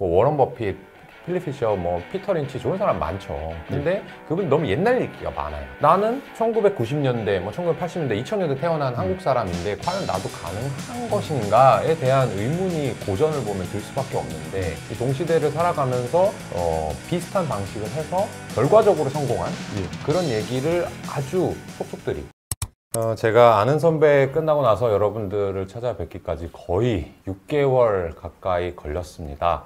뭐 워런 버핏, 필립 피셔, 뭐 피터 린치 좋은 사람 많죠. 근데 그분 너무 옛날 얘기가 많아요. 나는 1990년대, 뭐 1980년대, 2000년대 태어난 한국 사람인데 과연 나도 가능한 것인가에 대한 의문이 고전을 보면 들 수밖에 없는데 이 동시대를 살아가면서 비슷한 방식을 해서 결과적으로 성공한 그런 얘기를 아주 속속들이 제가 아는 선배 끝나고 나서 여러분들을 찾아뵙기까지 거의 6개월 가까이 걸렸습니다.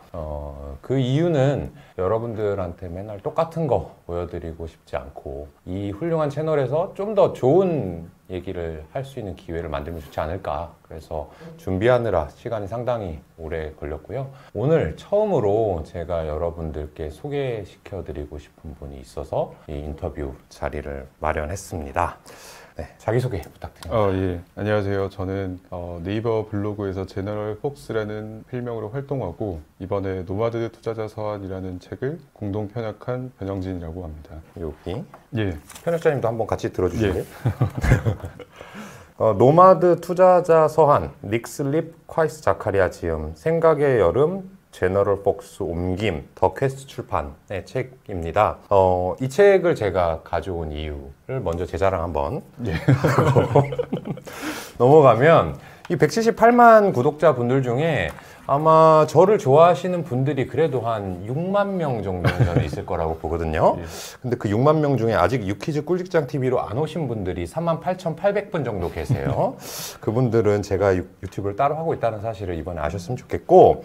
그 이유는 여러분들한테 맨날 똑같은 거 보여드리고 싶지 않고 이 훌륭한 채널에서 좀 더 좋은 얘기를 할 수 있는 기회를 만들면 좋지 않을까. 그래서 준비하느라 시간이 상당히 오래 걸렸고요. 오늘 처음으로 제가 여러분들께 소개시켜드리고 싶은 분이 있어서 이 인터뷰 자리를 마련했습니다. 네, 자기소개 부탁드립니다. 예. 안녕하세요. 저는 네이버 블로그에서 제너럴 폭스라는 필명으로 활동하고 이번에 노마드 투자자 서한이라는 책을 공동 편약한 변영진이라고 합니다. 여기 예. 편집자님도 한번 같이 들어주실래요? 노마드 투자자 서한, 닉 슬립, 콰이스 자카리아 지음, 생각의 여름, 제너럴 폭스 옮김, 더 퀘스트 출판의 책입니다. 이 책을 제가 가져온 이유를 먼저 제 자랑 한번 하고 넘어가면 이 178만 구독자분들 중에 아마 저를 좋아하시는 분들이 그래도 한 6만 명 정도는 저는 있을 거라고 보거든요. 근데 그 6만 명 중에 아직 유퀴즈 꿀직장 TV로 안 오신 분들이 38,800분 정도 계세요. 그분들은 제가 유튜브를 따로 하고 있다는 사실을 이번에 아셨으면 좋겠고,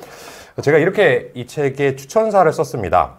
제가 이렇게 이 책에 추천사를 썼습니다.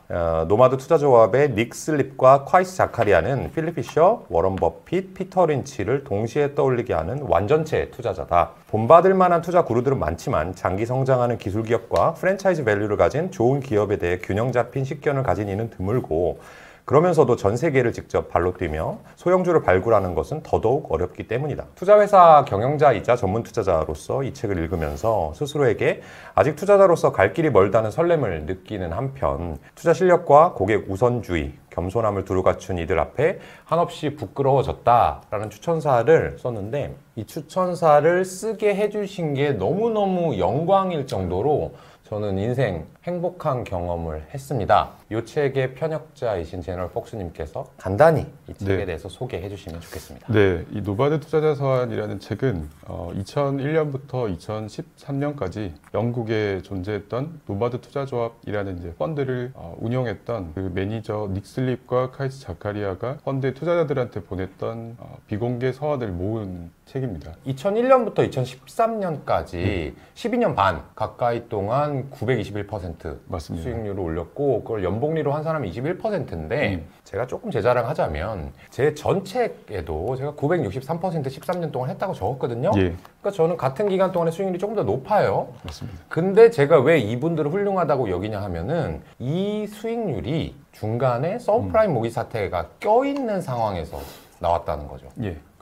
노마드 투자조합의 닉 슬립과 콰이스 자카리아는 필립 피셔, 워런 버핏, 피터 린치를 동시에 떠올리게 하는 완전체 투자자다. 본받을 만한 투자 구루들은 많지만 장기 성장하는 기술 기업과 프랜차이즈 밸류를 가진 좋은 기업에 대해 균형 잡힌 식견을 가진 이는 드물고, 그러면서도 전 세계를 직접 발로 뛰며 소형주를 발굴하는 것은 더더욱 어렵기 때문이다. 투자회사 경영자이자 전문 투자자로서 이 책을 읽으면서 스스로에게 아직 투자자로서 갈 길이 멀다는 설렘을 느끼는 한편, 투자 실력과 고객 우선주의, 겸손함을 두루 갖춘 이들 앞에 한없이 부끄러워졌다라는 추천사를 썼는데, 이 추천사를 쓰게 해주신 게 너무너무 영광일 정도로 저는 인생 행복한 경험을 했습니다. 이 책의 편역자이신 제너럴 폭스님께서 간단히 이 책에 대해서 소개해 주시면 좋겠습니다. 네, 이 노마드 투자자 서한이라는 책은 2001년부터 2013년까지 영국에 존재했던 노마드 투자조합이라는 이제 펀드를 운영했던 그 매니저 닉 슬립과 카이스 자카리아가 펀드 투자자들한테 보냈던 비공개 서한을 모은 책입니다. 2001년부터 2013년까지 12년 반 가까이 동안 921% 맞습니다. 수익률을 올렸고, 그걸 연봉리로 한 사람이 21%인데 제가 조금 제 자랑하자면 제 전 책에도 제가 963% 13년 동안 했다고 적었거든요. 그러니까 저는 같은 기간 동안에 수익률이 조금 더 높아요. 맞습니다. 근데 제가 왜 이분들을 훌륭하다고 여기냐 하면은 이 수익률이 중간에 서브프라임 모기 사태가 껴있는 상황에서 나왔다는 거죠.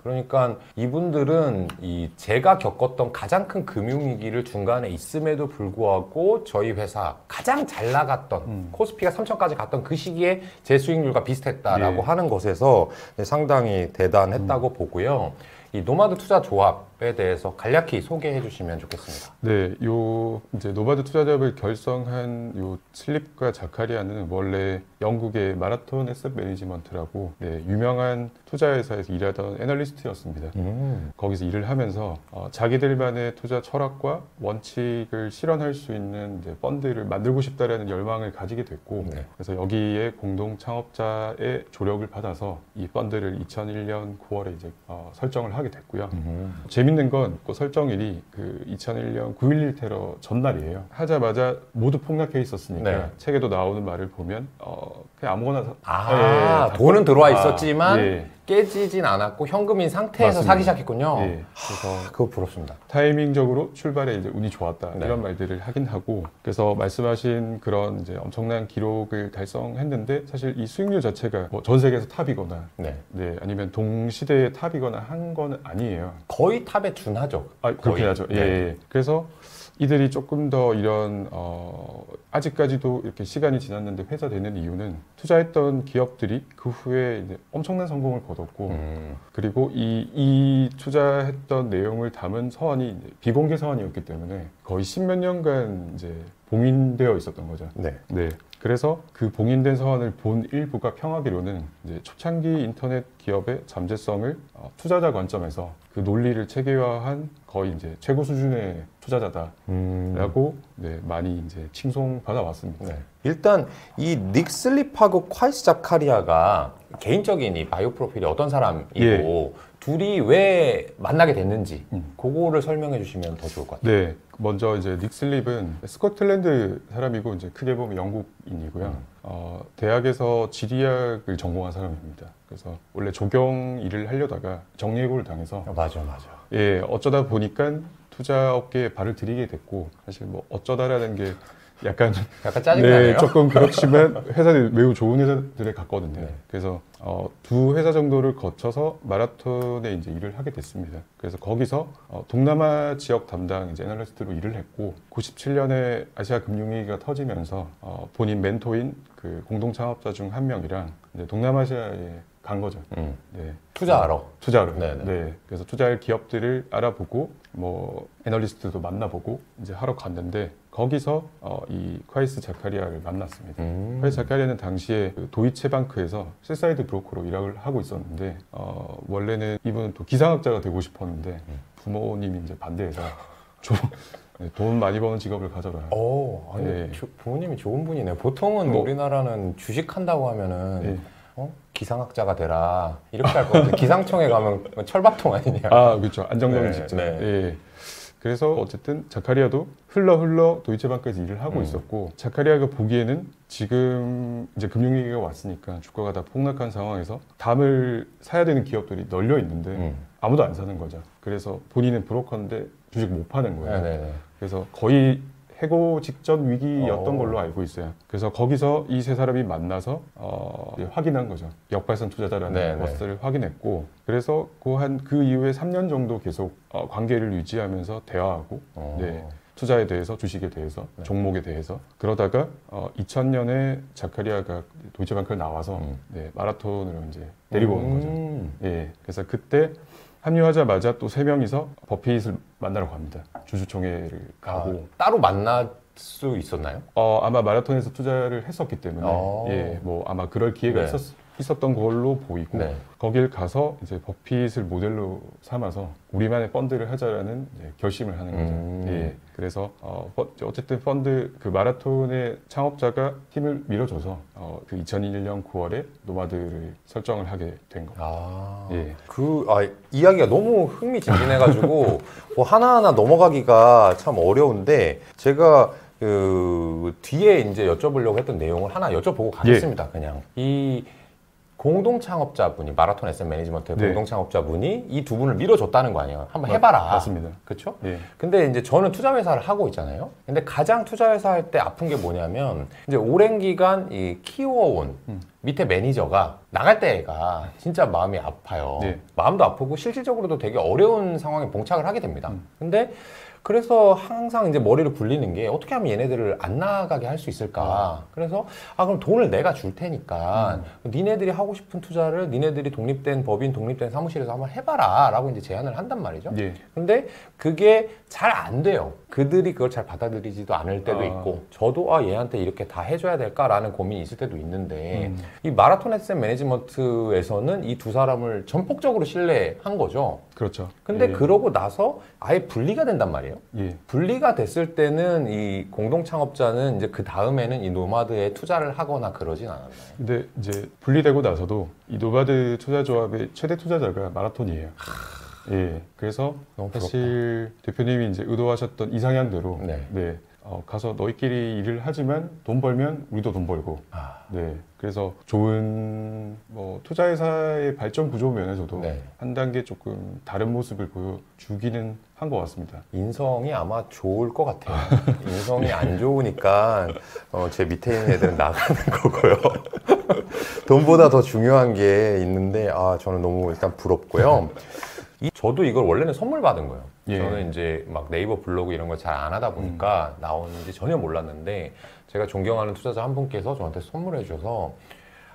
그러니까 이분들은 제가 겪었던 가장 큰 금융위기를 중간에 있음에도 불구하고 저희 회사 가장 잘 나갔던 코스피가 3천까지 갔던 그 시기에 제 수익률과 비슷했다라고 하는 것에서 상당히 대단했다고 보고요. 이 노마드 투자 조합에 대해서 간략히 소개해 주시면 좋겠습니다. 네, 이제 노마드 투자조합을 결성한 요 슬립과 자카리아는 원래 영국의 마라톤 에셋 매니지먼트라고 유명한 투자회사에서 일하던 애널리스트였습니다. 거기서 일을 하면서 자기들만의 투자 철학과 원칙을 실현할 수 있는 이제 펀드를 만들고 싶다라는 열망을 가지게 됐고, 그래서 여기에 공동 창업자의 조력을 받아서 이 펀드를 2001년 9월에 이제 설정을 하게 됐고요. 재밌는 건 그 설정일이 그 2001년 9.11 테러 전날이에요. 하자마자 모두 폭락해 있었으니까 책에도 나오는 말을 보면 그냥 아무거나 돈은 들어와 있었지만 깨지진 않았고 현금인 상태에서 사기 시작했군요. 그래서 그거 부럽습니다. 타이밍적으로 출발에 이제 운이 좋았다 이런 말들을 하긴 하고, 그래서 말씀하신 그런 이제 엄청난 기록을 달성했는데 사실 이 수익률 자체가 뭐 전 세계에서 탑이거나 아니면 동시대의 탑이거나 한 건 아니에요. 거의 탑에 준하죠. 그렇긴 하죠. 그래서 이들이 조금 더 이런 아직까지도 이렇게 시간이 지났는데 회자 되는 이유는 투자했던 기업들이 그 후에 이제 엄청난 성공을 거뒀고 그리고 이 투자했던 내용을 담은 서한이 이제 비공개 서한이었기 때문에 거의 십몇 년간 이제 봉인되어 있었던 거죠. 네. 네. 그래서 그 봉인된 서한을 본 일부가 평하기로는 이제 초창기 인터넷 기업의 잠재성을 투자자 관점에서 그 논리를 체계화한 거의 이제 최고 수준의 투자자다라고 네, 많이 이제 칭송받아 왔습니다. 네. 일단 이 닉 슬립하고 콰이스 자카리아가 개인적인 이 바이오 프로필이 어떤 사람이고 예. 둘이 왜 만나게 됐는지 그거를 설명해 주시면 더 좋을 것 같아요. 네, 먼저 이제 닉 슬립은 스코틀랜드 사람이고 이제 크게 보면 영국인이고요. 대학에서 지리학을 전공한 사람입니다. 그래서 원래 조경 일을 하려다가 정리해고를 당해서 맞아. 예, 어쩌다 보니까 투자 업계에 발을 들이게 됐고 사실 뭐 어쩌다라는 게 약간 짜증나네요. 네, 조금 그렇지만 회사들 매우 좋은 회사들에 갔거든요. 네. 그래서 두 회사 정도를 거쳐서 마라톤에 이제 일을 하게 됐습니다. 그래서 거기서 동남아 지역 담당 이제 애널리스트로 일을 했고 97년에 아시아 금융위기가 터지면서 본인 멘토인 그 공동 창업자 중 한 명이랑 이제 동남아시아에 간 거죠. 네. 투자하러. 네네. 네. 그래서 투자할 기업들을 알아보고 뭐 애널리스트도 만나보고 이제 하러 갔는데 거기서 이 콰이스 자카리아를 만났습니다. 콰이스 자카리아는 당시에 그 도이체방크에서 셀사이드 브로커로 일을 하고 있었는데 원래는 이분은 또 기상학자가 되고 싶었는데 부모님이 이제 반대해서 네, 돈 많이 버는 직업을 가져라. 아니, 네. 부모님이 좋은 분이네. 보통은 뭐, 우리나라는 주식한다고 하면은 네. 기상학자가 되라 이렇게 할 것 같아요. 기상청에 가면 철밥통 아니냐. 아, 그렇죠. 안정적인 네, 직장. 네. 예. 그래서 어쨌든 자카리아도 흘러 도이체방크에서 일을 하고 있었고 자카리아가 보기에는 지금 이제 금융위기가 왔으니까 주가가 다 폭락한 상황에서 담을 사야 되는 기업들이 널려 있는데 아무도 안 사는 거죠. 그래서 본인은 브로커인데 주식 못 파는 거예요. 네네네. 그래서 거의 해고 직전 위기였던 걸로 알고 있어요. 그래서 거기서 이 세 사람이 만나서 이제 확인한 거죠. 역발상 투자자라는 네네. 것을 확인했고, 그래서 그 이후에 3년 정도 계속 관계를 유지하면서 대화하고, 네, 투자에 대해서, 주식에 대해서, 종목에 대해서 그러다가 2000년에 자카리아가 도이체방크를 나와서 네, 마라톤으로 이제 데리고 온 거죠. 예, 그래서 그때 합류하자마자 또 세 명이서 버핏을 만나러 갑니다. 주주총회를 가고. 따로 만날 수 있었나요? 아마 마라톤에서 투자를 했었기 때문에 예, 뭐 아마 그럴 기회가 네. 있었던 걸로 보이고 네. 거길 가서 이제 버핏을 모델로 삼아서 우리만의 펀드를 하자라는 이제 결심을 하는 거죠. 예, 그래서 어쨌든 펀드 그 마라톤의 창업자가 팀을 밀어줘서 그 2001년 9월에 노마드를 설정을 하게 된 겁니다. 예. 이야기가 너무 흥미진진해가지고 뭐 하나하나 넘어가기가 참 어려운데 제가 그 뒤에 이제 여쭤보려고 했던 내용을 하나 여쭤보고 가겠습니다. 그냥 이 공동 창업자분이 마라톤 SM 매니지먼트의 네. 공동 창업자분이 이 두 분을 밀어줬다는 거 아니에요? 한번 해봐라. 맞습니다. 그렇죠? 예. 근데 이제 저는 투자 회사를 하고 있잖아요. 근데 가장 투자 회사 할 때 아픈 게 뭐냐면 이제 오랜 기간 이 키워온 밑에 매니저가 나갈 때가 진짜 마음이 아파요. 네. 마음도 아프고 실질적으로도 되게 어려운 상황에 봉착을 하게 됩니다. 근데 그래서 항상 이제 머리를 굴리는 게 어떻게 하면 얘네들을 안 나가게 할 수 있을까. 그래서 그럼 돈을 내가 줄 테니까 니네들이 하고 싶은 투자를 니네들이 독립된 법인, 독립된 사무실에서 한번 해봐라 라고 이제 제안을 한단 말이죠. 예. 근데 그게 잘 안 돼요. 그들이 그걸 잘 받아들이지도 않을 때도 있고 저도 얘한테 이렇게 다 해줘야 될까라는 고민이 있을 때도 있는데 이 마라톤 SM 매니지먼트에서는 이 두 사람을 전폭적으로 신뢰한 거죠. 그렇죠. 근데 예. 그러고 나서 아예 분리가 된단 말이에요. 예. 분리가 됐을 때는 이 공동 창업자는 이제 그 다음에는 이 노마드에 투자를 하거나 그러진 않았나요? 근데 이제 분리되고 나서도 이 노바드 투자조합의 최대 투자자가 마라톤이에요. 예, 그래서 너무 부럽다. 사실 대표님이 이제 의도하셨던 이상향대로 네. 가서 너희끼리 일을 하지만 돈 벌면 우리도 돈 벌고 네, 그래서 좋은 뭐 투자회사의 발전 구조 면에서도 네. 한 단계 조금 다른 모습을 보여주기는 한 것 같습니다. 인성이 아마 좋을 것 같아요. 인성이 안 좋으니까 제 밑에 있는 애들은 나가는 거고요. 돈보다 더 중요한 게 있는데 저는 너무 일단 부럽고요. 저도 이걸 원래는 선물 받은 거예요. 예. 저는 이제 막 네이버 블로그 이런 걸 잘 안 하다 보니까 나오는지 전혀 몰랐는데 제가 존경하는 투자자 한 분께서 저한테 선물해 주셔서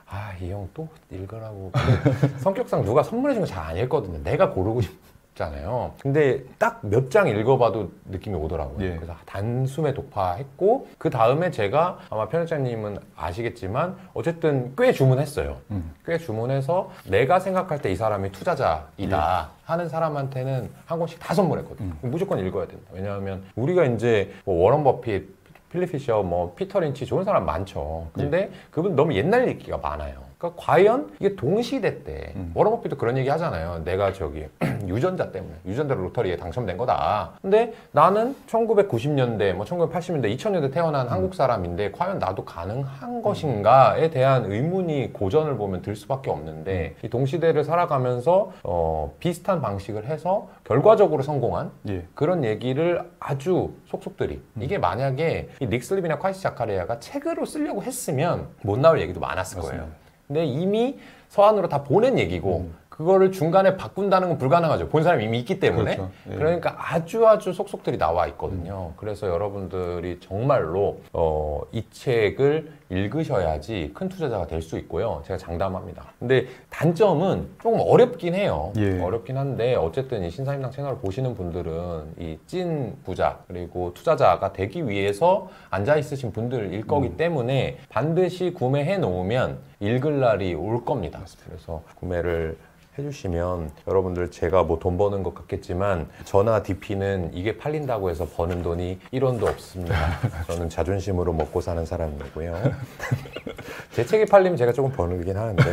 아, 이 형 또 읽으라고. 근데 성격상 누가 선물해 준 거 잘 안 읽거든요. 내가 고르고 싶잖아요. 근데 딱 몇 장 읽어봐도 느낌이 오더라고요. 예. 그래서 단숨에 독파했고 그 다음에 제가 아마 편집자님은 아시겠지만 어쨌든 꽤 주문했어요. 꽤 주문해서 내가 생각할 때 이 사람이 투자자이다 하는 사람한테는 한 권씩 다 선물했거든요. 무조건 읽어야 된다. 왜냐하면 우리가 이제 뭐 워런 버핏, 필립 피셔, 뭐 피터 린치 좋은 사람 많죠. 근데 그분 너무 옛날 얘기가 많아요. 그러니까 과연 이게 동시대 때 워런 버핏도 그런 얘기 하잖아요. 내가 저기 유전자 때문에 유전자 로터리에 당첨된 거다. 근데 나는 1990년대, 뭐 1980년대, 2000년대 태어난 한국 사람인데 과연 나도 가능한 것인가에 대한 의문이 고전을 보면 들 수밖에 없는데 이 동시대를 살아가면서 비슷한 방식을 해서 결과적으로 성공한 예. 그런 얘기를 아주 속속들이 이게 만약에 이 닉슬립이나 콰이시 자카리아가 책으로 쓰려고 했으면 못 나올 얘기도 많았을 거예요. 맞습니다. 근데 이미 서한으로 다 보낸 얘기고 그거를 중간에 바꾼다는 건 불가능하죠. 본 사람이 이미 있기 때문에. 그렇죠. 예. 그러니까 아주 속속들이 나와 있거든요. 그래서 여러분들이 정말로 이 책을 읽으셔야지 큰 투자자가 될 수 있고요. 제가 장담합니다. 근데 단점은 조금 어렵긴 해요. 예. 어렵긴 한데 어쨌든 이 신사임당 채널을 보시는 분들은 이 찐 부자 그리고 투자자가 되기 위해서 앉아 있으신 분들일 거기 때문에 반드시 구매해 놓으면 읽을 날이 올 겁니다. 그래서 구매를 해주시면 여러분들 제가 뭐 돈 버는 것 같겠지만 저나 DP는 이게 팔린다고 해서 버는 돈이 1원도 없습니다. 저는 자존심으로 먹고 사는 사람이고요. 제 책이 팔리면 제가 조금 버는 하는데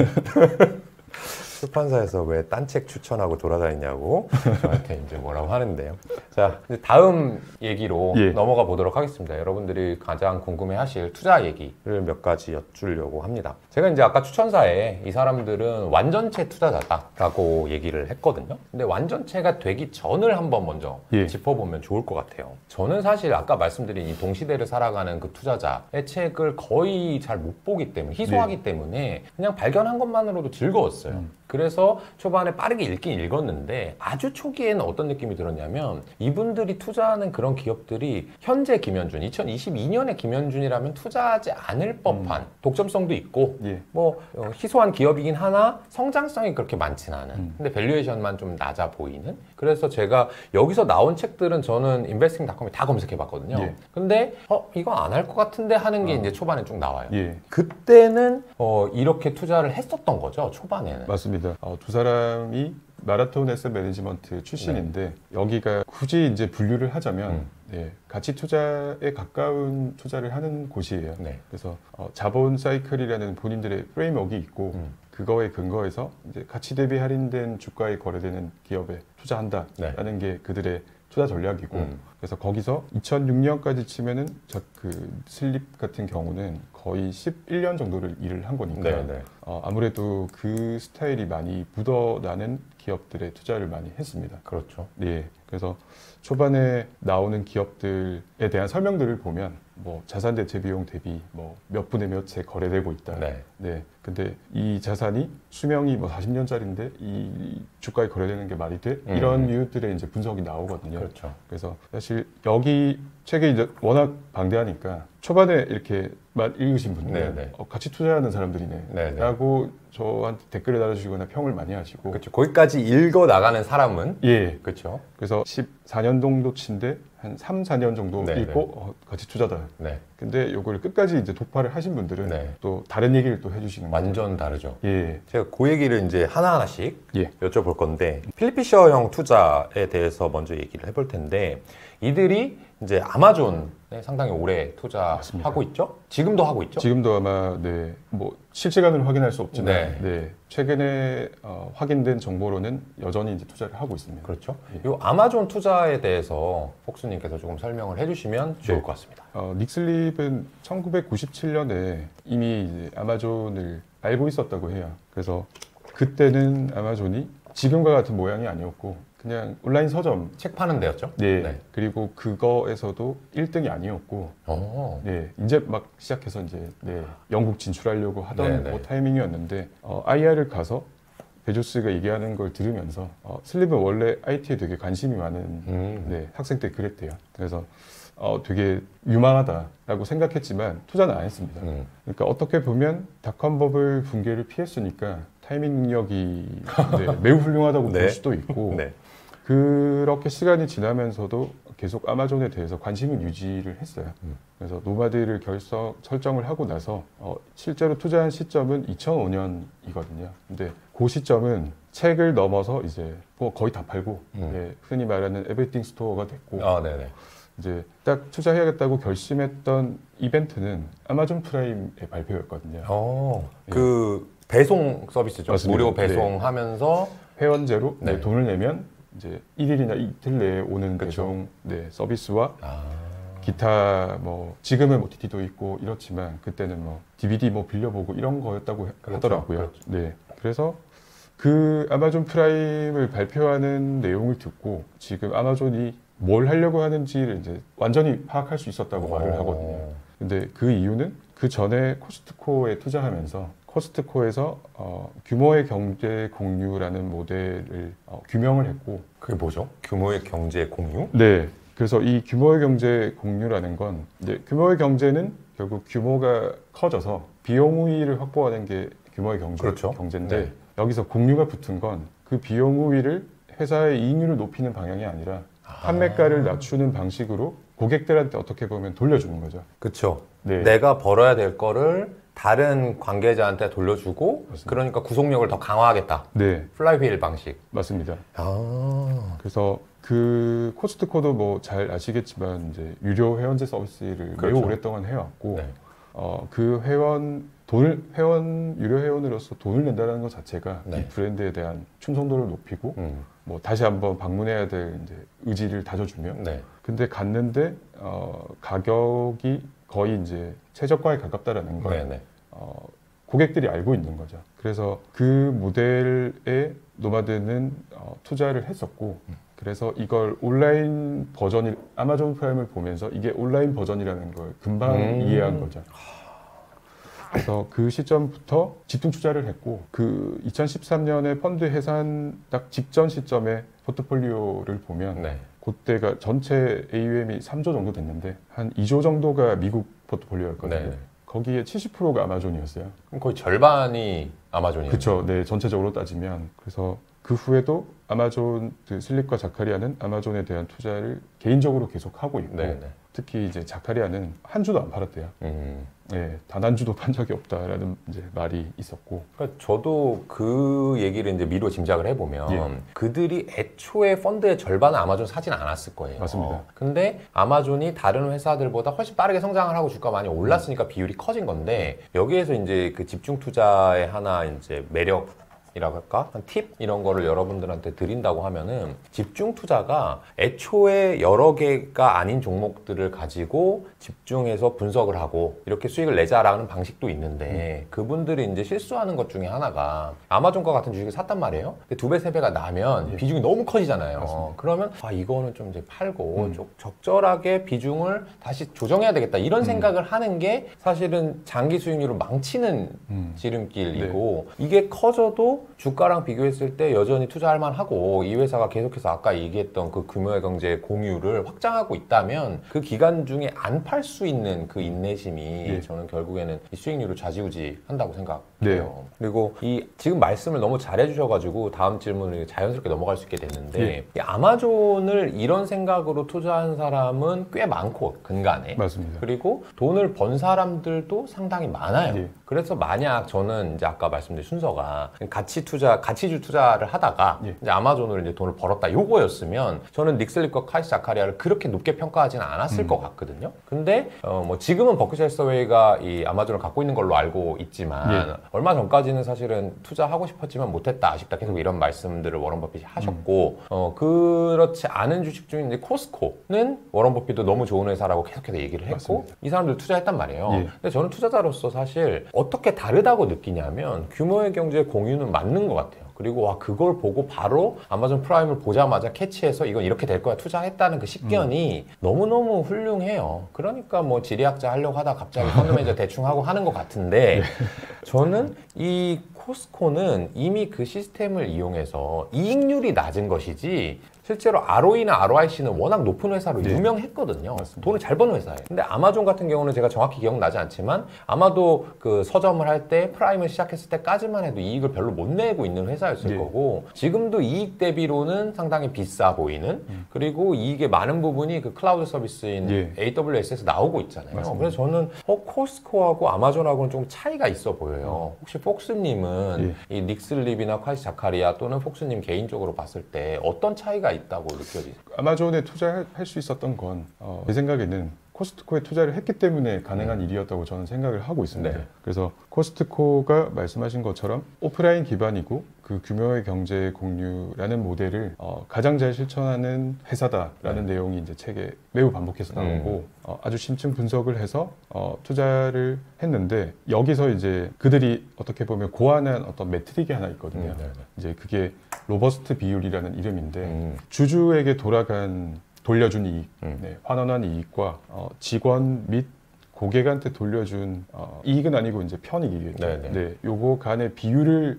출판사에서 왜 딴 책 추천하고 돌아다니냐고 저한테 이제 뭐라고 하는데요. 자, 이제 다음 얘기로 예. 넘어가 보도록 하겠습니다. 여러분들이 가장 궁금해하실 투자 얘기를 몇 가지 여쭈려고 합니다. 제가 이제 아까 추천사에 이 사람들은 완전체 투자자다라고 얘기를 했거든요. 근데 완전체가 되기 전을 한번 먼저 예. 짚어보면 좋을 것 같아요. 저는 사실 아까 말씀드린 이 동시대를 살아가는 그 투자자의 책을 거의 잘 못 보기 때문에 희소하기 때문에 그냥 발견한 것만으로도 즐거웠어요. 그래서 초반에 빠르게 읽긴 읽었는데 아주 초기에는 어떤 느낌이 들었냐면 이분들이 투자하는 그런 기업들이 현재 김현준, 2022년의 김현준이라면 투자하지 않을 법한 독점성도 있고 예. 뭐 희소한 기업이긴 하나 성장성이 그렇게 많진 않은 근데 밸류에이션만 좀 낮아 보이는 그래서 제가 여기서 나온 책들은 저는 인베스팅닷컴에 다 검색해 봤거든요. 예. 근데 이거 안 할 것 같은데 하는 게 이제 초반에 쭉 나와요. 예. 그때는 이렇게 투자를 했었던 거죠. 초반에는. 맞습니다. 두 사람이 마라톤 에셋 매니지먼트 출신인데 여기가 굳이 이제 분류를 하자면 가치 투자에 가까운 투자를 하는 곳이에요. 네. 그래서 자본 사이클이라는 본인들의 프레임워크가 있고 그거에 근거해서 이제 가치 대비 할인된 주가에 거래되는 기업에 투자한다라는 게 그들의 투자 전략이고 그래서 거기서 2006년까지 치면은 그 슬립 같은 경우는 거의 11년 정도를 일을 한 거니까 아무래도 그 스타일이 많이 묻어나는 기업들에 투자를 많이 했습니다. 그렇죠. 네, 그래서 초반에 나오는 기업들에 대한 설명들을 보면 뭐 자산 대체 비용 대비 뭐 몇 분의 몇에 거래되고 있다. 네. 근데 이 자산이 수명이 뭐 40년짜리인데 이 주가에 거래되는 게 말이 돼? 이런 이유들의 이제 분석이 나오거든요. 그렇죠. 그래서 사실 여기 책이 이제 워낙 방대하니까 초반에 이렇게만 읽으신 분들 같이 투자하는 사람들이네 라고 저한테 댓글을 달아주시거나 평을 많이 하시고 그렇죠. 거기까지 읽어 나가는 사람은 그렇죠. 그래서 14년 정도 친데 한 3, 4년 정도 읽고 같이 투자다. 근데 요걸 끝까지 이제 독파를 하신 분들은 또 다른 얘기를 또 해주시는 거죠. 완전 다르죠. 예. 제가 그 얘기를 이제 하나하나씩 여쭤볼 건데 필립 피셔형 투자에 대해서 먼저 얘기를 해볼 텐데 이들이 이제 아마존에 상당히 오래 투자하고 맞습니다. 있죠? 지금도 하고 있죠? 지금도 아마 뭐 실시간으로 확인할 수 없지만 최근에 확인된 정보로는 여전히 이제 투자를 하고 있습니다. 그렇죠. 이 아마존 투자에 대해서 폭스님께서 조금 설명을 해주시면 좋을 것 같습니다. 닉슬립은 1997년에 이미 이제 아마존을 알고 있었다고 해요. 그래서 그때는 아마존이 지금과 같은 모양이 아니었고 그냥 온라인 서점 책 파는 데였죠? 그리고 그거에서도 1등이 아니었고 이제 막 시작해서 이제 영국 진출하려고 하던 타이밍이었는데 IR을 가서 베조스가 얘기하는 걸 들으면서 슬립은 원래 IT에 되게 관심이 많은 네, 학생 때 그랬대요. 그래서 되게 유망하다라고 생각했지만 투자는 안 했습니다. 그러니까 어떻게 보면 닷컴 버블 붕괴를 피했으니까 타이밍 능력이 네, 매우 훌륭하다고 네. 볼 수도 있고 네. 그렇게 시간이 지나면서도 계속 아마존에 대해서 관심을 유지를 했어요. 그래서 노마드를 설정을 하고 나서 실제로 투자한 시점은 2005년이거든요. 근데 그 시점은 책을 넘어서 이제 뭐 거의 다 팔고 네, 흔히 말하는 에브리띵 스토어가 됐고 네네. 이제 딱 투자해야겠다고 결심했던 이벤트는 아마존 프라임의 발표였거든요. 그 배송 서비스죠. 맞습니다. 무료 배송하면서 회원제로 네. 돈을 내면 이제 1일이나 이틀 내에 오는 그쵸. 배송 네, 서비스와 기타 뭐 지금은 OTT도 있고 이렇지만 그때는 뭐 DVD 뭐 빌려보고 이런 거였다고 하더라고요. 그렇죠. 네, 그래서 그 아마존 프라임을 발표하는 내용을 듣고 지금 아마존이 뭘 하려고 하는지를 이제 완전히 파악할 수 있었다고 말을 하거든요. 근데 그 이유는 그 전에 코스트코에 투자하면서 코스트코에서 규모의 경제 공유라는 모델을 규명을 했고 그게 뭐죠? 규모의 경제 공유? 네. 그래서 이 규모의 경제 공유라는 건 이제 규모의 경제는 결국 규모가 커져서 비용 우위를 확보하는 게 규모의 그렇죠. 경제인데 네. 여기서 공유가 붙은 건 그 비용 우위를 회사의 이익률을 높이는 방향이 아니라 판매가를 낮추는 방식으로 고객들한테 어떻게 보면 돌려주는 거죠. 그렇죠. 네. 내가 벌어야 될 거를 다른 관계자한테 돌려주고 맞습니다. 그러니까 구속력을 더 강화하겠다. 네, 플라이휠 방식. 맞습니다. 그래서 그 코스트코도 뭐 잘 아시겠지만 이제 유료 회원제 서비스를 그렇죠. 매우 오랫동안 해왔고 네. 그 유료 회원으로서 돈을 낸다는 것 자체가 네. 이 브랜드에 대한 충성도를 높이고 뭐 다시 한번 방문해야 될 이제 의지를 다져주며 네. 근데 갔는데 가격이 거의 이제 최저가에 가깝다라는 걸 네네. 고객들이 알고 있는 거죠. 그래서 그 모델에 노마드는 투자를 했었고 그래서 이걸 온라인 버전이 아마존 프라임을 보면서 이게 온라인 버전이라는 걸 금방 이해한 거죠. 그래서 그 시점부터 집중 투자를 했고 그 2013년에 펀드 해산 딱 직전 시점에 포트폴리오를 보면 네. 그때가 전체 AUM이 3조 정도 됐는데 한 2조 정도가 미국 포트폴리오였거든요. 네. 거기에 70%가 아마존이었어요. 그럼 거의 절반이 아마존이에요. 그렇죠. 네, 전체적으로 따지면 그래서 그 후에도 아마존 그 슬립과 자카리아는 아마존에 대한 투자를 개인적으로 계속 하고 있고 네네. 특히 이제 자카리아는 한 주도 안 팔았대요. 네, 단 한 주도 판 적이 없다라는 이제 말이 있었고. 그러니까 저도 그 얘기를 이제 미루어 짐작을 해보면 예. 그들이 애초에 펀드의 절반은 아마존 사진 않았을 거예요. 맞습니다. 근데 아마존이 다른 회사들보다 훨씬 빠르게 성장을 하고 주가가 많이 올랐으니까 비율이 커진 건데 여기에서 이제 그 집중 투자의 하나 이제 매력 이라고 할까? 팁? 이런 거를 여러분들한테 드린다고 하면은 집중 투자가 애초에 여러 개가 아닌 종목들을 가지고 집중해서 분석을 하고 이렇게 수익을 내자라는 방식도 있는데 그분들이 이제 실수하는 것 중에 하나가 아마존과 같은 주식을 샀단 말이에요. 근데 2배, 3배가 나면 비중이 너무 커지잖아요. 맞습니다. 그러면 이거는 좀 이제 팔고 좀 적절하게 비중을 다시 조정해야 되겠다 이런 생각을 하는 게 사실은 장기 수익률을 망치는 지름길이고 이게 커져도 주가랑 비교했을 때 여전히 투자할 만하고 이 회사가 계속해서 아까 얘기했던 그 규모의 경제 공유를 확장하고 있다면 그 기간 중에 안 팔 수 있는 그 인내심이 저는 결국에는 이 수익률을 좌지우지한다고 생각해요. 네. 그리고 이 지금 말씀을 너무 잘해주셔가지고 다음 질문을 자연스럽게 넘어갈 수 있게 됐는데 이 아마존을 이런 생각으로 투자한 사람은 꽤 많고 근간에 맞습니다. 그리고 돈을 번 사람들도 상당히 많아요. 예. 그래서 만약 저는 이제 아까 말씀드린 순서가 가치주 투자를 하다가 이제 아마존으로 이제 돈을 벌었다 요거였으면 저는 닉슬립과 카이스 자카리아를 그렇게 높게 평가하지는 않았을 것 같거든요. 근데 뭐 지금은 버크셔 해서웨이가 이 아마존을 갖고 있는 걸로 알고 있지만 얼마 전까지는 사실은 투자하고 싶었지만 못했다 아쉽다 계속 이런 말씀들을 워런 버핏이 하셨고 그렇지 않은 주식 중에 이제 코스코는 워런 버핏도 너무 좋은 회사라고 계속해서 얘기를 했고 맞습니다. 이 사람들 투자했단 말이에요. 예. 근데 저는 투자자로서 사실 어떻게 다르다고 느끼냐면 규모의 경제 공유는 맞는 것 같아요. 그리고 와 그걸 보고 바로 아마존 프라임을 보자마자 캐치해서 이건 이렇게 될 거야 투자했다는 그 식견이 너무너무 훌륭해요. 그러니까 뭐 지리학자 하려고 하다 갑자기 펀드 매니저 대충 하고 하는 것 같은데 저는 이 코스코는 이미 그 시스템을 이용해서 이익률이 낮은 것이지 실제로 ROE나 ROIC는 워낙 높은 회사로 유명했거든요. 맞습니다. 돈을 잘 버는 회사예요. 근데 아마존 같은 경우는 제가 정확히 기억나지 않지만 아마도 그 서점을 할 때 프라임을 시작했을 때까지만 해도 이익을 별로 못 내고 있는 회사였을 거고 지금도 이익 대비로는 상당히 비싸 보이는 그리고 이익의 많은 부분이 그 클라우드 서비스인 AWS에서 나오고 있잖아요. 맞습니다. 그래서 저는 코스코하고 아마존하고는 좀 차이가 있어 보여요. 혹시 폭스님은 이 닉슬립이나 콰이스 자카리아 또는 폭스님 개인적으로 봤을 때 어떤 차이가 있다고 느껴지세요? 아마존에 투자할 수 있었던 건 제 생각에는 코스트코에 투자를 했기 때문에 가능한 일이었다고 저는 생각을 하고 있습니다. 네. 그래서 코스트코가 말씀하신 것처럼 오프라인 기반이고 그 규모의 경제 공유라는 모델을 가장 잘 실천하는 회사다라는 내용이 이제 책에 매우 반복해서 나오고 아주 심층 분석을 해서 투자를 했는데 여기서 이제 그들이 어떻게 보면 고안한 어떤 메트릭이 하나 있거든요. 이제 그게 로버스트 비율이라는 이름인데 주주에게 돌려준 이익, 환원한 이익과 직원 및 고객한테 돌려준 이익은 아니고 이제 편익이겠죠. 네, 요거 간의 비율을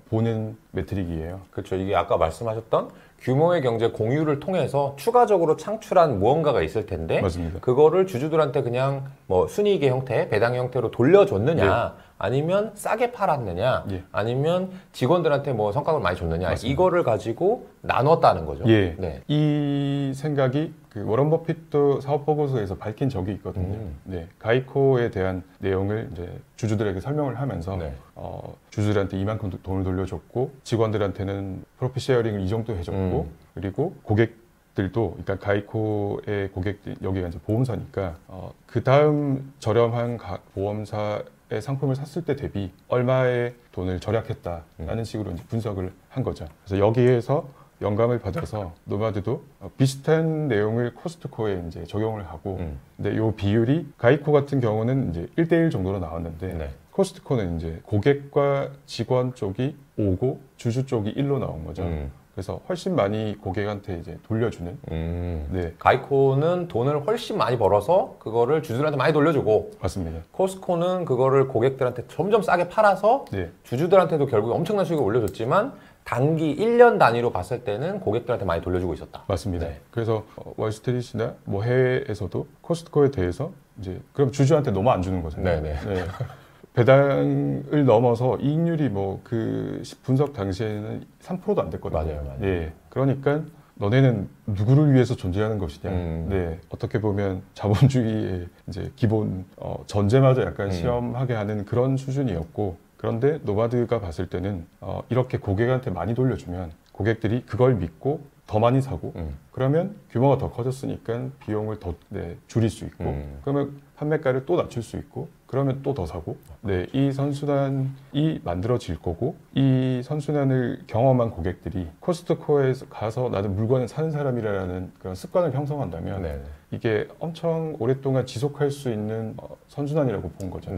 보는 메트릭이에요. 그렇죠. 이게 아까 말씀하셨던 규모의 경제 공유를 통해서 추가적으로 창출한 무언가가 있을 텐데 맞습니다. 그거를 주주들한테 그냥 뭐 순이익의 형태, 배당 형태로 돌려줬느냐 아니면 싸게 팔았느냐 아니면 직원들한테 뭐 성과를 많이 줬느냐 이거를 가지고 나눴다는 거죠. 이 생각이 그 워런 버핏도 사업 보고서에서 밝힌 적이 있거든요. 가이코에 대한 내용을 이제 주주들에게 설명을 하면서 주주들한테 이만큼 돈을 돌려줬고 직원들한테는 프로핏 쉐어링을 이 정도 해줬고 그리고 고객들도 그러니까 가이코의 고객들 여기가 이제 보험사니까 그 다음 저렴한 보험사의 상품을 샀을 때 대비 얼마의 돈을 절약했다라는 식으로 이제 분석을 한 거죠. 그래서 여기에서 영감을 받아서 노마드도 비슷한 내용을 코스트코에 이제 적용을 하고 근데 요 비율이 가이코 같은 경우는 이제 1대1 정도로 나왔는데 코스트코는 이제 고객과 직원 쪽이 5고 주주 쪽이 1로 나온 거죠. 그래서 훨씬 많이 고객한테 이제 돌려주는. 가이코는 돈을 훨씬 많이 벌어서 그거를 주주들한테 많이 돌려주고 맞습니다. 코스코는 그거를 고객들한테 점점 싸게 팔아서 주주들한테도 결국 엄청난 수익을 올려줬지만 단기 1년 단위로 봤을 때는 고객들한테 많이 돌려주고 있었다. 맞습니다. 그래서 월스트리트나 뭐 해외에서도 코스트코에 대해서 이제 그럼 주주한테 너무 안 주는 거잖아요. 배당을 넘어서 이익률이 뭐 그 분석 당시에는 3%도 안 됐거든요. 맞아요. 그러니까 너네는 누구를 위해서 존재하는 것이냐. 어떻게 보면 자본주의의 이제 기본 전제마저 약간 시험하게 하는 그런 수준이었고 그런데 노마드가 봤을 때는 이렇게 고객한테 많이 돌려주면 고객들이 그걸 믿고 더 많이 사고 그러면 규모가 더 커졌으니까 비용을 더 줄일 수 있고 그러면 판매가를 또 낮출 수 있고 그러면 또 더 사고 이 선순환이 만들어질 거고 이 선순환을 경험한 고객들이 코스트코에 가서 나는 물건을 사는 사람이라는 그런 습관을 형성한다면 이게 엄청 오랫동안 지속할 수 있는 선순환이라고 본 거죠.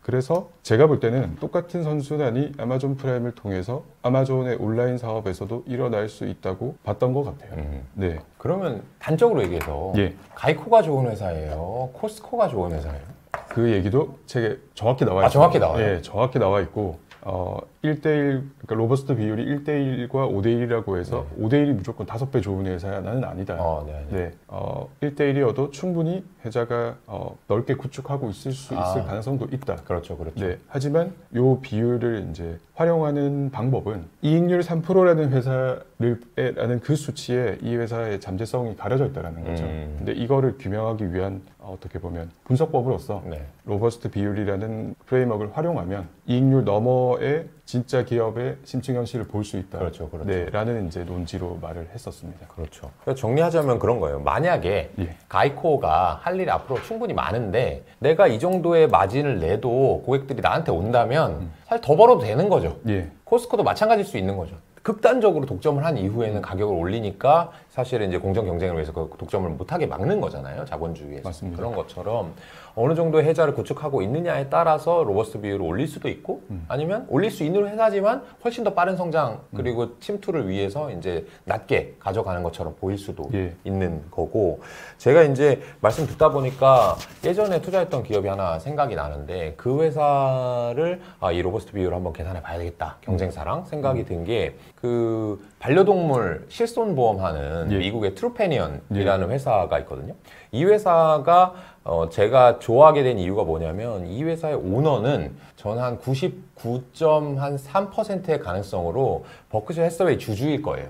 그래서 제가 볼 때는 똑같은 선순환이 아마존 프라임을 통해서 아마존의 온라인 사업에서도 일어날 수 있다고 봤던 것 같아요. 그러면 단적으로 얘기해서 가이코가 좋은 회사예요? 코스트코가 좋은 회사예요? 그 얘기도 책에 정확히 나와 있어요. 정확히 나와요? 정확히 나와 있고 1대1, 그러니까 로버스트 비율이 1대1과 5대1이라고 해서 5대1이 무조건 5배 좋은 회사는 아니다. 1대1이어도 충분히 회사가 넓게 구축하고 있을 가능성도 있다. 그렇죠. 하지만 이 비율을 이제 활용하는 방법은 이익률 3%라는 회사라는 그 수치에 이 회사의 잠재성이 가려져 있다는 거죠. 근데 이거를 규명하기 위한 어떻게 보면 분석법으로서 로버스트 비율이라는 프레임워크를 활용하면 이익률 너머의 진짜 기업의 심층 현실을 볼 수 있다. 라는 이제 논지로 말을 했었습니다. 그래서 정리하자면 그런 거예요. 만약에 가이코가 할 일이 앞으로 충분히 많은데 내가 이 정도의 마진을 내도 고객들이 나한테 온다면 사실 더 벌어도 되는 거죠. 코스트코도 마찬가지일 수 있는 거죠. 극단적으로 독점을 한 이후에는 가격을 올리니까 사실은 이제 공정 경쟁을 위해서 그 독점을 못하게 막는 거잖아요. 자본주의에서. 맞습니다. 그런 것처럼 어느 정도의 해자를 구축하고 있느냐에 따라서 로버스트 비율을 올릴 수도 있고 아니면 올릴 수 있는 회사지만 훨씬 더 빠른 성장 그리고 침투를 위해서 이제 낮게 가져가는 것처럼 보일 수도 있는 거고 제가 이제 말씀 듣다 보니까 예전에 투자했던 기업이 하나 생각이 나는데 그 회사를 이 로버스트 비율을 한번 계산해 봐야 되겠다. 경쟁사랑 생각이 든 게 그 반려동물 실손보험하는 미국의 트루페니언이라는 회사가 있거든요. 이 회사가 제가 좋아하게 된 이유가 뭐냐면 이 회사의 오너는 전 한 99.3%의 가능성으로 버크셔 해서웨이 주주일 거예요.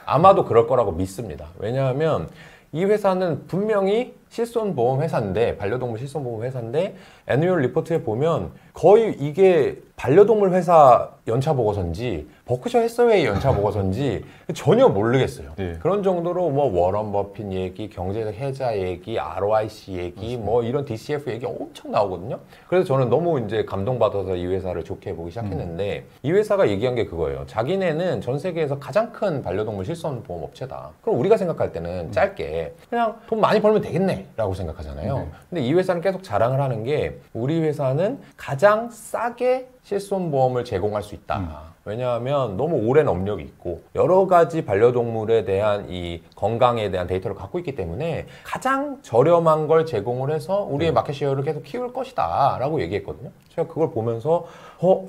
아마도 그럴 거라고 믿습니다. 왜냐하면 이 회사는 분명히 실손보험 회사인데 반려동물 실손보험 회사인데 애뉴얼 리포트에 보면 거의 이게 반려동물 회사 연차 보고서인지 버크셔 해서웨이 연차 보고서인지 전혀 모르겠어요. 그런 정도로 뭐 워런 버핏 얘기, 경제적 해자 얘기, ROIC 얘기, 뭐 이런 DCF 얘기 엄청 나오거든요. 그래서 저는 너무 이제 감동받아서 이 회사를 좋게 보기 시작했는데 이 회사가 얘기한 게 그거예요. 자기네는 전 세계에서 가장 큰 반려동물 실손보험 업체다. 그럼 우리가 생각할 때는 짧게 그냥 돈 많이 벌면 되겠네 라고 생각하잖아요. 근데 이 회사는 계속 자랑을 하는 게 우리 회사는 가장 싸게 실손보험을 제공할 수 있다. 왜냐하면 너무 오랜 업력이 있고 여러 가지 반려동물에 대한 이 건강에 대한 데이터를 갖고 있기 때문에 가장 저렴한 걸 제공을 해서 우리의 마켓쉐어를 계속 키울 것이다 라고 얘기했거든요. 제가 그걸 보면서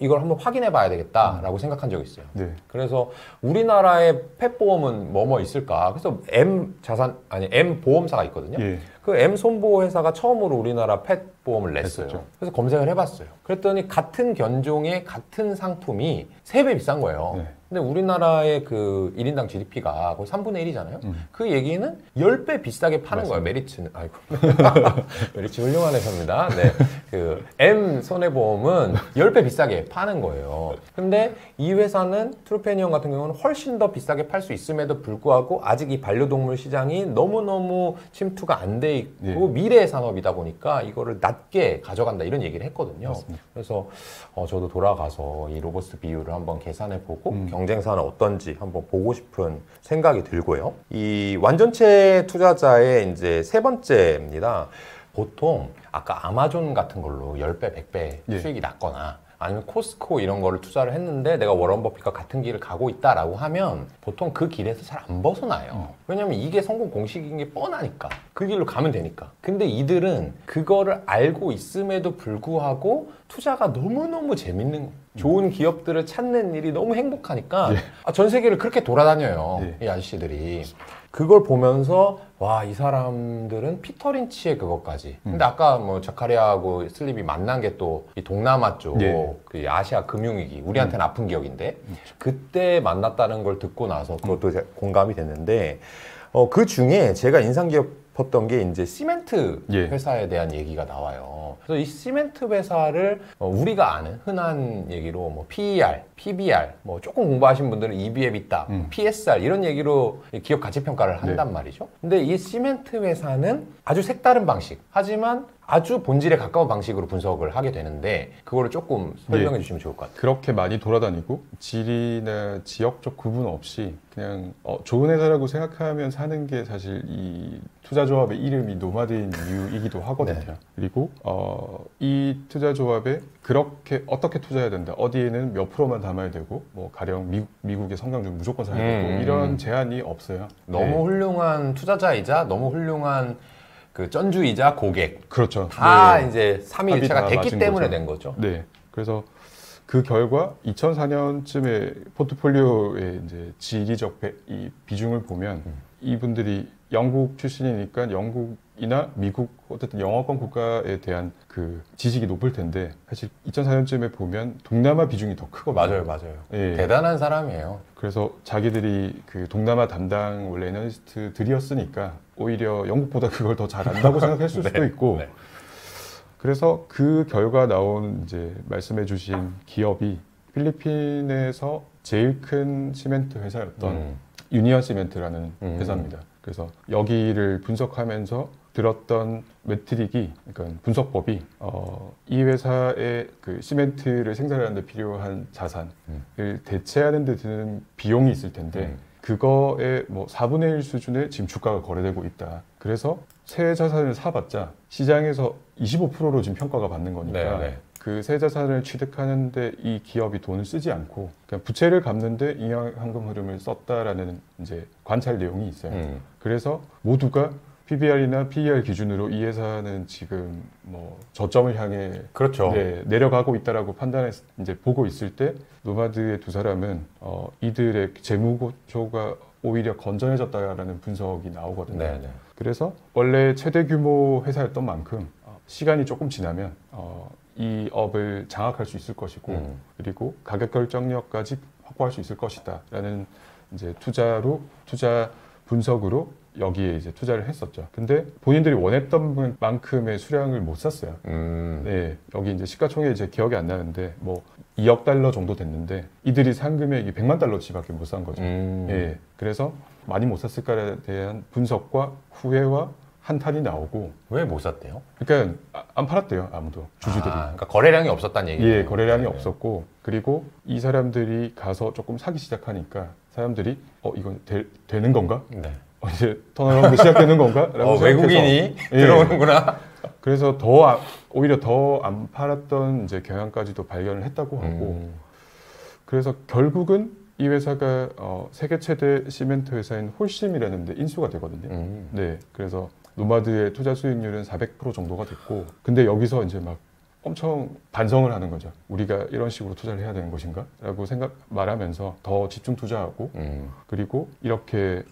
이걸 한번 확인해 봐야 되겠다 라고 생각한 적이 있어요. 그래서 우리나라의 펫보험은 뭐뭐 있을까? 그래서 M 보험사가 있거든요. 그 M 손보호 회사가 처음으로 우리나라 펫 보험을 냈어요. 그래서 검색을 해봤어요. 그랬더니 같은 견종의 같은 상품이 3배 비싼 거예요. 근데 우리나라의 그 1인당 GDP가 거의 3분의 1이잖아요. 그 얘기는 10배 비싸게 파는 거예요. 메리츠는. 아이고. 메리츠 훌륭한 회사입니다. 네. 그 M 손해보험은 10배 비싸게 파는 거예요. 근데 이 회사는 트루페니언 같은 경우는 훨씬 더 비싸게 팔 수 있음에도 불구하고 아직 이 반려동물 시장이 너무너무 침투가 안 돼 있고 미래의 산업이다 보니까 이거를 낮게 가져간다 이런 얘기를 했거든요. 그래서 저도 돌아가서 이 로버스트 비율을 한번 계산해 보고 경쟁사는 어떤지 한번 보고 싶은 생각이 들고요. 이 완전체 투자자의 이제 세 번째입니다. 보통 아까 아마존 같은 걸로 10배, 100배 수익이 났거나 아니면 코스코 이런 거를 투자를 했는데 내가 워런 버핏과 같은 길을 가고 있다라고 하면 보통 그 길에서 잘 안 벗어나요. 왜냐면 이게 성공 공식인 게 뻔하니까. 그 길로 가면 되니까. 근데 이들은 그거를 알고 있음에도 불구하고 투자가 너무너무 재밌는 좋은 기업들을 찾는 일이 너무 행복하니까 전 세계를 그렇게 돌아다녀요. 이 아저씨들이. 그걸 보면서 와, 이 사람들은 피터 린치의 그것까지. 근데 아까 뭐 자카리아하고 슬립이 만난 게 또 이 동남아 쪽, 그 아시아 금융위기, 우리한테는 아픈 기억인데 그때 만났다는 걸 듣고 나서 그것도 공감이 됐는데 그 중에 제가 인상 깊었던 게 이제 시멘트 회사에 대한 얘기가 나와요. 그래서 이 시멘트 회사를 우리가 아는 흔한 얘기로 뭐 PER, PBR, 뭐 조금 공부하신 분들은 EBITDA, PSR 이런 얘기로 기업 가치 평가를 한단 말이죠. 근데 이 시멘트 회사는 아주 색다른 방식, 하지만 아주 본질에 가까운 방식으로 분석을 하게 되는데 그거를 조금 설명해 주시면 좋을 것 같아요. 그렇게 많이 돌아다니고 지리나 지역적 구분 없이 그냥 좋은 회사라고 생각하면 사는 게 사실 이 투자조합의 이름이 노마드인 이유이기도 하거든요. 그리고 이 투자조합에 그렇게 어떻게 투자해야 된다, 어디에는 몇 프로만 담아야 되고 뭐 가령 미국의 성장주 무조건 사야 되고 이런 제한이 없어요. 너무 훌륭한 투자자이자 너무 훌륭한 그 쩐주이자 고객. 그렇죠. 다 이제 3위일체가 됐기 때문에 된 거죠. 그래서 그 결과 2004년쯤에 포트폴리오의 이제 지리적 이 비중을 보면 이분들이 영국 출신이니까 영국이나 미국 어쨌든 영어권 국가에 대한 그 지식이 높을 텐데 사실 2004년쯤에 보면 동남아 비중이 더 크거든요. 맞아요. 대단한 사람이에요. 그래서 자기들이 그 동남아 담당 원래 애널리스트들이었으니까 오히려 영국보다 그걸 더 잘 안다고 생각했을 수도 있고 그래서 그 결과 나온 이제 말씀해주신 기업이 필리핀에서 제일 큰 시멘트 회사였던 유니언 시멘트라는 회사입니다. 그래서 여기를 분석하면서 들었던 매트릭이, 그러니까 분석법이 이 회사의 그 시멘트를 생산하는 데 필요한 자산을 대체하는 데 드는 비용이 있을 텐데 그거의 뭐 4분의 1 수준의 지금 주가가 거래되고 있다. 그래서 새 자산을 사봤자 시장에서 25%로 지금 평가가 받는 거니까 네. 그 새 자산을 취득하는데 이 기업이 돈을 쓰지 않고 그냥 부채를 갚는데 잉여환금 흐름을 썼다라는 이제 관찰 내용이 있어요. 그래서 모두가 PBR이나 PER 기준으로 이 회사는 지금 뭐 저점을 향해 그렇죠. 네, 내려가고 있다라고 판단해서 이제 보고 있을 때 노마드의 두 사람은 이들의 재무 구조가 오히려 건전해졌다라는 분석이 나오거든요. 네네. 그래서 원래 최대 규모 회사였던 만큼 시간이 조금 지나면 이 업을 장악할 수 있을 것이고 그리고 가격 결정력까지 확보할 수 있을 것이다라는 이제 투자 분석으로 여기에 이제 투자를 했었죠. 근데 본인들이 원했던 만큼의 수량을 못 샀어요. 네, 여기 이제 시가총액이 이제 기억이 안 나는데 뭐 2억 달러 정도 됐는데 이들이 산 금액이 100만 달러치밖에 못 산 거죠. 예, 그래서 많이 못 샀을까에 대한 분석과 후회와 한탄이 나오고. 왜 못 샀대요? 그러니까 안 팔았대요, 아무도 주주들이. 그러니까 거래량이 없었다는 얘기예요. 예, 거래량이 없었고 그리고 이 사람들이 가서 조금 사기 시작하니까 사람들이 이건 되는 건가? 네. 이제 턴어라운드 시작되는 건가? 라고 외국인이 예. 들어오는구나. 그래서 오히려 더 안 팔았던 이제 경향까지도 발견을 했다고 하고 그래서 결국은 이 회사가 세계 최대 시멘트 회사인 홀심이라는 데 인수가 되거든요. 네, 그래서 노마드의 투자 수익률은 400% 정도가 됐고 근데 여기서 이제 막 엄청 반성을 하는 거죠. 우리가 이런 식으로 투자를 해야 되는 것인가? 라고 말하면서 더 집중 투자하고 그리고 이렇게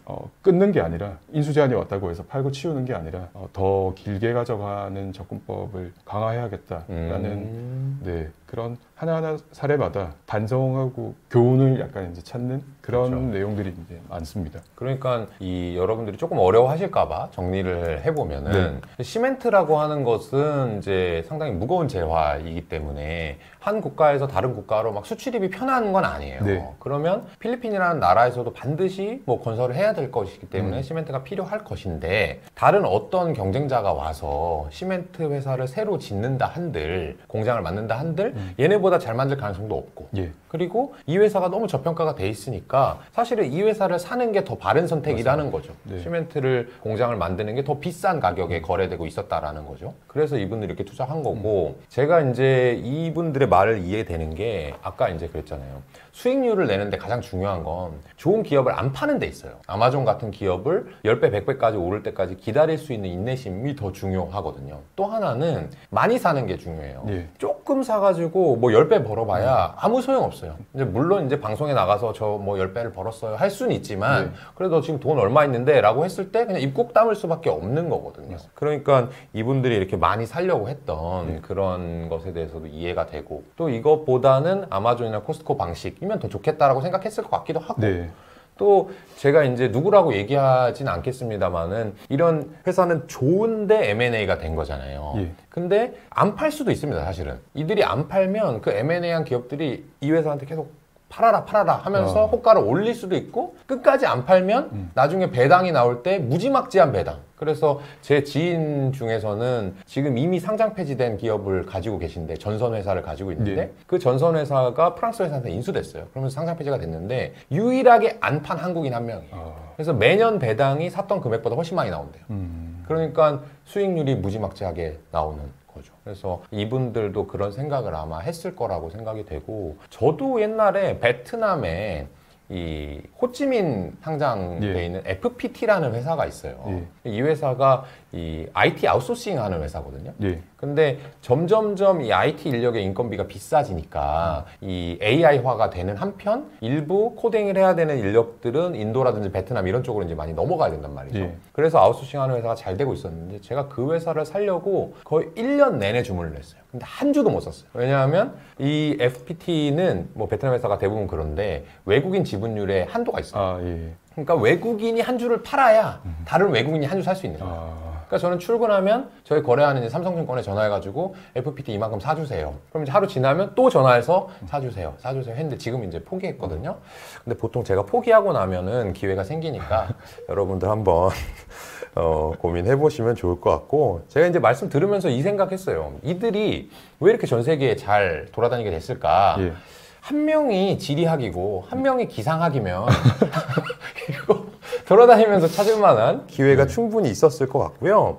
끊는 게 아니라 인수 제한이 왔다고 해서 팔고 치우는 게 아니라 더 길게 가져가는 접근법을 강화해야겠다라는 네, 그런 하나하나 사례마다 반성하고 교훈을 약간 이제 찾는 그런 그렇죠. 내용들이 이제 많습니다. 그러니까 여러분들이 조금 어려워하실까봐 정리를 해보면은 시멘트라고 하는 것은 이제 상당히 무거운 재화이기 때문에 한 국가에서 다른 국가로 막 수출입이 편한 건 아니에요. 네. 그러면 필리핀이라는 나라에서도 반드시 뭐 건설을 해야 될 것이기 때문에 시멘트가 필요할 것인데 다른 어떤 경쟁자가 와서 시멘트 회사를 새로 짓는다 한들 공장을 만든다 한들 얘네보다 잘 만들 가능성도 없고 예. 그리고 이 회사가 너무 저평가가 돼 있으니까 사실은 이 회사를 사는 게 더 바른 선택이라는 거죠. 네. 시멘트를 공장을 만드는 게 더 비싼 가격에 거래되고 있었다라는 거죠. 그래서 이분들이 이렇게 투자한 거고 제가 이제 이분들의 말을 이해되는 게 아까 이제 그랬잖아요. 수익률을 내는데 가장 중요한 건 좋은 기업을 안 파는 데 있어요. 아마존 같은 기업을 10배, 100배까지 오를 때까지 기다릴 수 있는 인내심이 더 중요하거든요. 또 하나는 많이 사는 게 중요해요. 예. 조금 사가지고 뭐 10배 벌어봐야 아무 소용없어요. 이제 물론 이제 방송에 나가서 저 뭐 10배를 벌었어요 할 수는 있지만 그래도 지금 돈 얼마 있는데 라고 했을 때 그냥 입국 다물 수밖에 없는 거거든요. 그러니까 이분들이 이렇게 많이 살려고 했던 그런 것에 대해서도 이해가 되고 또 이것보다는 아마존이나 코스트코 방식이면 더 좋겠다라고 생각했을 것 같기도 하고 네. 또 제가 이제 누구라고 얘기하진 않겠습니다만은 이런 회사는 좋은데 M&A가 된 거잖아요. 예. 근데 안 팔 수도 있습니다, 사실은. 이들이 안 팔면 그 M&A한 기업들이 이 회사한테 계속 팔아라 하면서 호가를 올릴 수도 있고 끝까지 안 팔면 나중에 배당이 나올 때 무지막지한 배당. 그래서 제 지인 중에서는 지금 이미 상장 폐지된 기업을 가지고 계신데 전선회사를 가지고 있는데 그 전선회사가 프랑스 회사한테 인수됐어요. 그러면서 상장 폐지가 됐는데 유일하게 안 판 한국인 한 명이에요. 그래서 매년 배당이 샀던 금액보다 훨씬 많이 나온대요. 그러니까 수익률이 무지막지하게 나오는 거죠. 그래서 이분들도 그런 생각을 아마 했을 거라고 생각이 되고 저도 옛날에 베트남에 이 호찌민 상장돼 있는 FPT라는 회사가 있어요. 이 회사가 이 IT 아웃소싱 하는 회사거든요. 근데 점점점 이 IT 인력의 인건비가 비싸지니까 이 AI화가 되는 한편 일부 코딩을 해야 되는 인력들은 인도라든지 베트남 이런 쪽으로 이제 많이 넘어가야 된단 말이죠. 그래서 아웃소싱 하는 회사가 잘 되고 있었는데 제가 그 회사를 살려고 거의 1년 내내 주문을 했어요. 근데 한 주도 못 썼어요. 왜냐하면 이 FPT는 뭐 베트남 회사가 대부분 그런데 외국인 지분율에 한도가 있어요. 그러니까 외국인이 한 주를 팔아야 다른 외국인이 한 주 살 수 있는 거예요. 그러니까 저는 출근하면 저희 거래하는 이제 삼성증권에 전화해가지고 FPT 이만큼 사주세요. 그럼 이제 하루 지나면 또 전화해서 사주세요 했는데 지금 이제 포기했거든요. 근데 보통 제가 포기하고 나면은 기회가 생기니까 여러분들 한번 고민해 보시면 좋을 것 같고 제가 이제 말씀 들으면서 이 생각했어요. 이들이 왜 이렇게 전 세계에 잘 돌아다니게 됐을까? 한 명이 지리학이고 한 명이 기상학이면 이거 돌아다니면서 찾을 만한 기회가 충분히 있었을 것 같고요.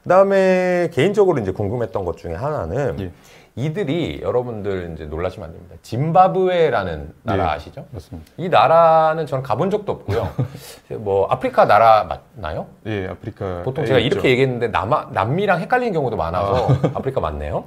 그다음에 개인적으로 이제 궁금했던 것 중에 하나는 예. 이들이 여러분들 이제 놀라시면 안 됩니다. 짐바브웨라는 나라 예, 아시죠? 맞습니다. 이 나라는 저는 가본 적도 없고요. 뭐 아프리카 나라 맞나요? 예, 아프리카. 보통 제가 이렇게 얘기했는데 남미랑 헷갈리는 경우도 많아서 아프리카 맞네요.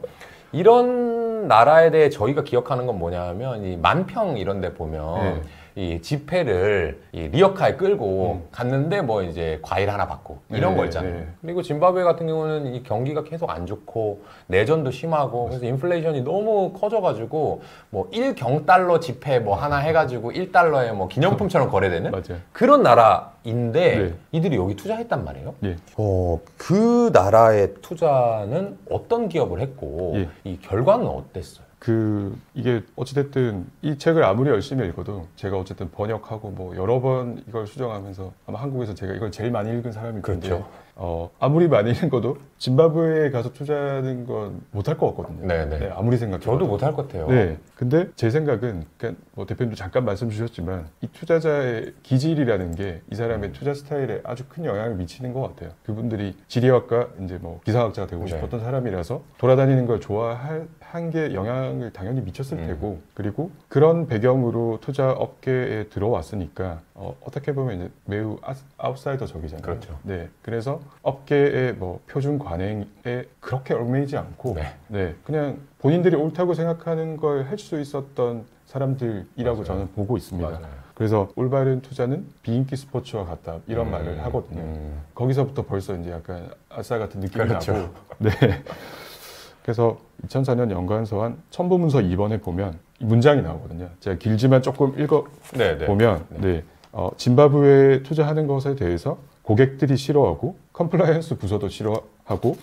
이런 나라에 대해 저희가 기억하는 건 뭐냐면 이 만평 이런 데 보면 이 지폐를 이 리어카에 끌고 갔는데 뭐 이제 과일 하나 받고 이런 거 있잖아요. 그리고 짐바브웨 같은 경우는 이 경기가 계속 안 좋고 내전도 심하고 그래서 인플레이션이 너무 커져가지고 뭐 1경달러 지폐 뭐 하나 해가지고 1달러에 뭐 기념품처럼 거래되는 맞아요. 그런 나라인데 네. 이들이 여기 투자했단 말이에요. 예. 그 나라의 투자는 어떤 기업을 했고 예. 이 결과는 어땠어요? 이게 어찌됐든 이 책을 아무리 열심히 읽어도 제가 어쨌든 번역하고 뭐 여러 번 이걸 수정하면서 아마 한국에서 제가 이걸 제일 많이 읽은 사람일 텐데 그렇죠. 아무리 많이 읽어도 짐바브웨에 가서 투자하는 건 못할 것 같거든요. 네네. 네, 아무리 생각해도. 저도 못할 것 같아요. 네. 근데 제 생각은 그러니까 뭐 대표님도 잠깐 말씀 주셨지만 이 투자자의 기질이라는 게 이 사람의 투자 스타일에 아주 큰 영향을 미치는 것 같아요. 그분들이 지리학과 이제 뭐 기상학자가 되고 싶었던 사람이라서 돌아다니는 걸 좋아한 게 영향을 당연히 미쳤을 테고 그리고 그런 배경으로 투자 업계에 들어왔으니까 어떻게 보면 이제 매우 아웃사이더적이잖아요. 그렇죠. 네. 그래서 업계의 뭐 표준 관행에 그렇게 얽매이지 않고 네. 그냥 본인들이 옳다고 생각하는 걸 할 수 있었던 사람들이라고 맞아요. 저는 보고 있습니다. 맞아요. 그래서 올바른 투자는 비인기 스포츠와 같다 이런 말을 하거든요. 거기서부터 벌써 이제 약간 아싸 같은 느낌이 그렇죠. 나고 네. 그래서 2004년 연관서한 첨부문서 2번에 보면 이 문장이 나오거든요. 제가 길지만 조금 읽어보면 짐바브웨에 투자하는 것에 대해서 고객들이 싫어하고 컴플라이언스 부서도 싫어하고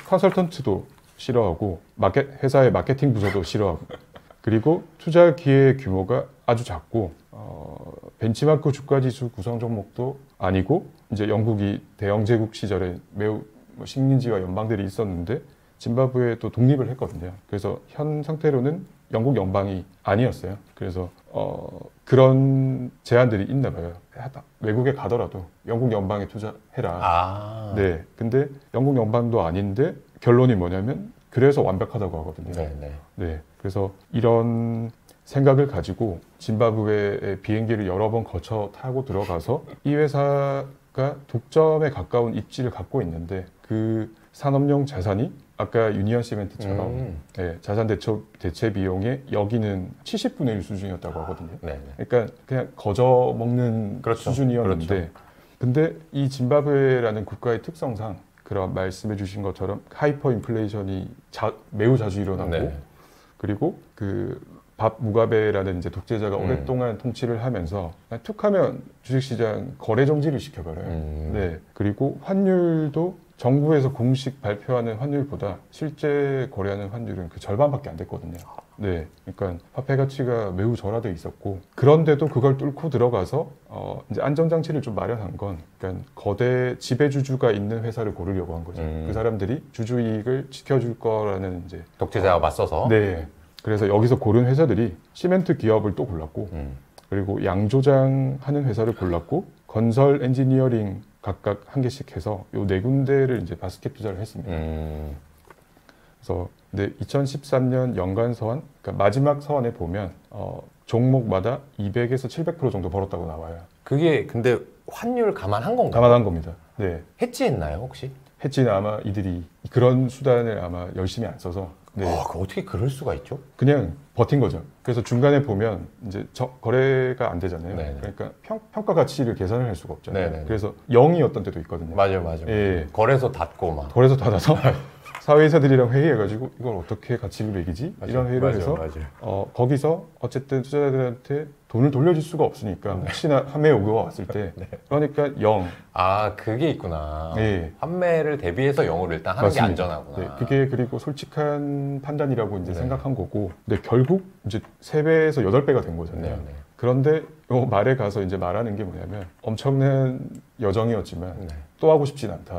컨설턴트도 싫어하고 회사의 마케팅 부서도 싫어하고 그리고 투자 기회 규모가 아주 작고 벤치마크 주가지수 구성 종목도 아니고 이제 영국이 대영제국 시절에 매우 식민지와 연방들이 있었는데 짐바브웨에 또 독립을 했거든요. 그래서 현 상태로는 영국 연방이 아니었어요. 그래서 그런 제한들이 있나 봐요. 외국에 가더라도 영국 연방에 투자해라. 네. 근데 영국 연방도 아닌데 결론이 뭐냐면 그래서 완벽하다고 하거든요. 네. 그래서 이런 생각을 가지고 짐바브웨의 비행기를 여러 번 거쳐 타고 들어가서 이 회사가 독점에 가까운 입지를 갖고 있는데 그 산업용 자산이 아까 유니언 시멘트처럼 자산 대체 비용의 여기는 70분의 1 수준이었다고 하거든요. 그러니까 그냥 거저 먹는 수준이었는데 근데 이 짐바브웨라는 국가의 특성상 그런 말씀해 주신 것처럼 하이퍼 인플레이션이 매우 자주 일어나고 그리고 밥 무가베라는 이제 독재자가 오랫동안 통치를 하면서 툭하면 주식시장 거래 정지를 시켜버려요. 네. 그리고 환율도 정부에서 공식 발표하는 환율보다 실제 거래하는 환율은 그 절반밖에 안 됐거든요. 네. 그러니까 화폐 가치가 매우 절하돼 있었고 그런데도 그걸 뚫고 들어가서 이제 안전장치를 좀 마련한 건 그러니까 거대 지배주주가 있는 회사를 고르려고 한 거죠. 그 사람들이 주주이익을 지켜줄 거라는 이제 독재자와 맞서서 네. 그래서 여기서 고른 회사들이 시멘트 기업을 또 골랐고 그리고 양조장하는 회사를 골랐고 건설 엔지니어링 각각 한 개씩 해서 요 네 군데를 이제 바스켓 투자를 했습니다. 그래서 근데 2013년 연간 서한 그러니까 마지막 서한에 보면 종목마다 200에서 700% 정도 벌었다고 나와요. 그게 근데 환율 감안한 건가요? 감안한 겁니다. 네. 해지했나요 혹시? 해지는 아마 이들이 그런 수단을 아마 열심히 안 써서 어떻게 그럴 수가 있죠? 그냥 버틴 거죠. 그래서 중간에 보면 이제 거래가 안 되잖아요. 그러니까 평가 가치를 계산을 할 수가 없잖아요. 그래서 0이었던 때도 있거든요. 맞아요. 예. 거래소 닫고 막. 거래소 닫아서 사회이사들이랑 회의해가지고 이걸 어떻게 가치를 매기지? 이런 회의를 해서 거기서 어쨌든 투자자들한테 돈을 돌려줄 수가 없으니까 혹시나 판매 요구가 왔을 때 그러니까 0. 아 그게 있구나. 판매를 대비해서 0으로 일단 하는 맞습니다. 게 안전하구나. 네, 그게 그리고 솔직한 판단이라고 이제 생각한 거고 근데 결국 이제 3배에서 8배가 된 거잖아요. 그런데 요 말에 가서 이제 말하는 게 뭐냐면 엄청난 여정이었지만 또 하고 싶진 않다.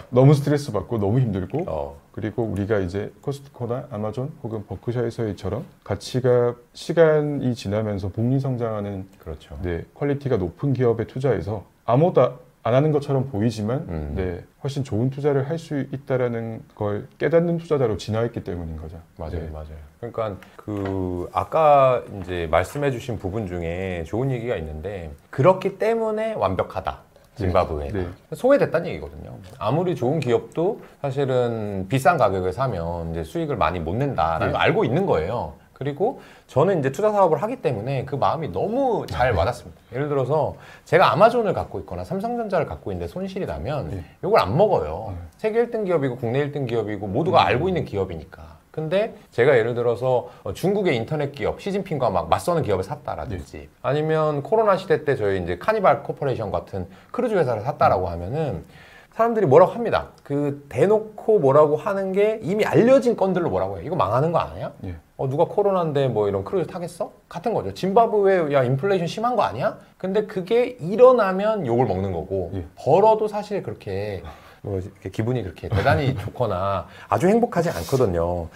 너무 스트레스 받고 너무 힘들고 그리고 우리가 이제 코스트코나 아마존 혹은 버크셔에서처럼 가치가 시간이 지나면서 복리 성장하는 그렇죠. 네, 퀄리티가 높은 기업에 투자해서 아무것도 안 하는 것처럼 보이지만 네, 훨씬 좋은 투자를 할 수 있다라는 걸 깨닫는 투자자로 진화했기 때문인 거죠. 맞아요, 네. 맞아요. 그러니까 그 아까 이제 말씀해주신 부분 중에 좋은 얘기가 있는데 그렇기 때문에 완벽하다. 짐바브웨가 네. 소외됐다는 얘기거든요. 아무리 좋은 기업도 사실은 비싼 가격에 사면 이제 수익을 많이 못 낸다라는 걸 알고 있는 거예요. 그리고 저는 이제 투자 사업을 하기 때문에 그 마음이 너무 잘 와닿습니다. 예를 들어서 제가 아마존을 갖고 있거나 삼성전자를 갖고 있는데 손실이 나면 이걸 안 먹어요. 세계 1등 기업이고 국내 1등 기업이고 모두가 알고 있는 기업이니까. 근데 제가 예를 들어서 중국의 인터넷 기업 시진핑과 막 맞서는 기업을 샀다라든지 아니면 코로나 시대 때 저희 이제 카니발 코퍼레이션 같은 크루즈 회사를 샀다라고 하면은 사람들이 뭐라고 합니다. 그 대놓고 뭐라고 하는 게 이미 알려진 건들로 뭐라고 해요. 이거 망하는 거 아니야? 예. 누가 코로나인데 뭐 이런 크루즈 타겠어? 같은 거죠. 짐바브웨 야 인플레이션 심한 거 아니야? 근데 그게 일어나면 욕을 먹는 거고 예. 벌어도 사실 그렇게 뭐 이렇게 기분이 그렇게 대단히 좋거나 아주 행복하지 않거든요.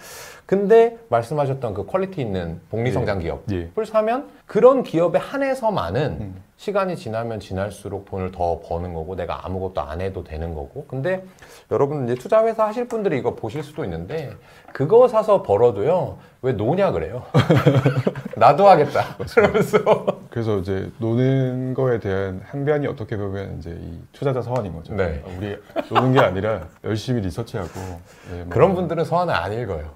근데 말씀하셨던 그 퀄리티 있는 복리 성장 기업을 사면 그런 기업에 한해서만은 시간이 지나면 지날수록 돈을 더 버는 거고 내가 아무것도 안 해도 되는 거고. 근데 여러분 이제 투자 회사 하실 분들이 이거 보실 수도 있는데 그거 사서 벌어도요 왜 노냐 그래요. 나도 하겠다 그러면서 그래서 이제 노는 거에 대한 항변이 어떻게 보면 이제 이 투자자 서한인 거죠. 네. 우리 노는 게 아니라 열심히 리서치하고 네, 뭐 그런 분들은 서한을 안 읽어요.